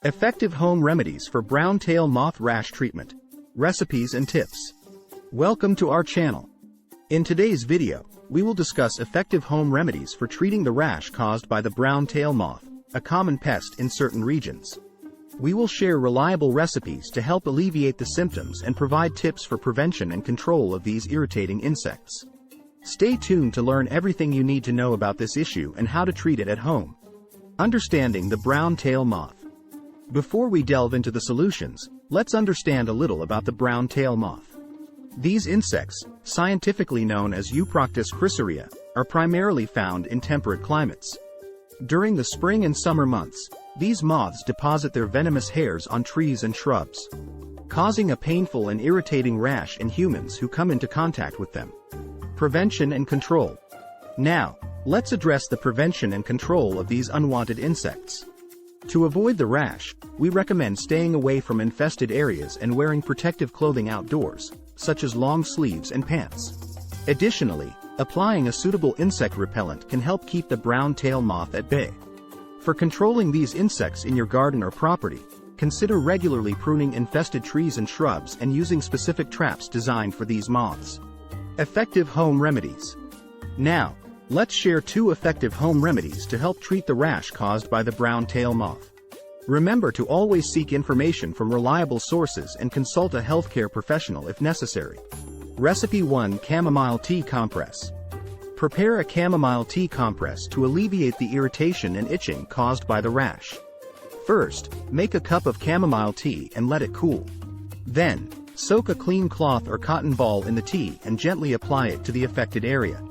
Effective home remedies for brown tail moth rash treatment. Recipes and tips. Welcome to our channel. In today's video, we will discuss effective home remedies for treating the rash caused by the brown tail moth, a common pest in certain regions. We will share reliable recipes to help alleviate the symptoms and provide tips for prevention and control of these irritating insects. Stay tuned to learn everything you need to know about this issue and how to treat it at home. Understanding the brown tail moth. Before we delve into the solutions, let's understand a little about the brown tail moth. These insects, scientifically known as Euproctis chrysorrhoea, are primarily found in temperate climates. During the spring and summer months, these moths deposit their venomous hairs on trees and shrubs, causing a painful and irritating rash in humans who come into contact with them. Prevention and control. Now, let's address the prevention and control of these unwanted insects. To avoid the rash, we recommend staying away from infested areas and wearing protective clothing outdoors, such as long sleeves and pants. Additionally, applying a suitable insect repellent can help keep the brown tail moth at bay. For controlling these insects in your garden or property, consider regularly pruning infested trees and shrubs and using specific traps designed for these moths. Effective home remedies. Now, let's share 2 effective home remedies to help treat the rash caused by the brown tail moth. Remember to always seek information from reliable sources and consult a healthcare professional if necessary. Recipe 1: Chamomile Tea Compress. Prepare a chamomile tea compress to alleviate the irritation and itching caused by the rash. First, make a cup of chamomile tea and let it cool. Then, soak a clean cloth or cotton ball in the tea and gently apply it to the affected area.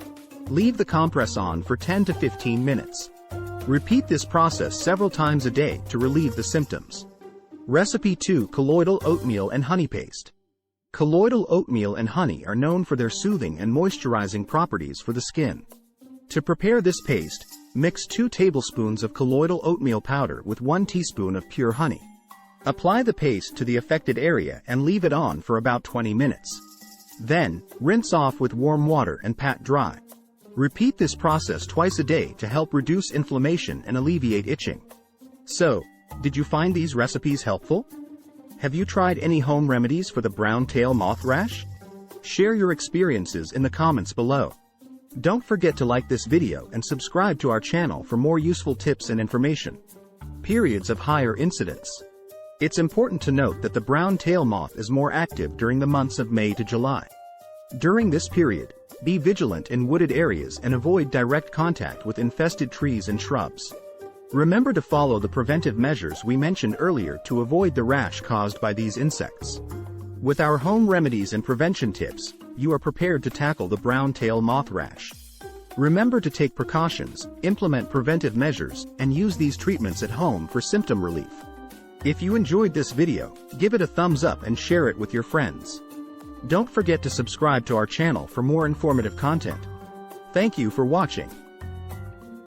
Leave the compress on for 10 to 15 minutes. Repeat this process several times a day to relieve the symptoms. Recipe 2: Colloidal oatmeal and honey paste. Colloidal oatmeal and honey are known for their soothing and moisturizing properties for the skin. To prepare this paste, mix 2 tablespoons of colloidal oatmeal powder with 1 teaspoon of pure honey. Apply the paste to the affected area and leave it on for about 20 minutes. Then, rinse off with warm water and pat dry. Repeat this process twice a day to help reduce inflammation and alleviate itching. So, did you find these recipes helpful? Have you tried any home remedies for the brown tail moth rash? Share your experiences in the comments below. Don't forget to like this video and subscribe to our channel for more useful tips and information. Periods of higher incidence. It's important to note that the brown tail moth is more active during the months of May to July. During this period, be vigilant in wooded areas and avoid direct contact with infested trees and shrubs. Remember to follow the preventive measures we mentioned earlier to avoid the rash caused by these insects. With our home remedies and prevention tips, you are prepared to tackle the brown tail moth rash. Remember to take precautions, implement preventive measures, and use these treatments at home for symptom relief. If you enjoyed this video, give it a thumbs up and share it with your friends. Don't forget to subscribe to our channel for more informative content. Thank you for watching.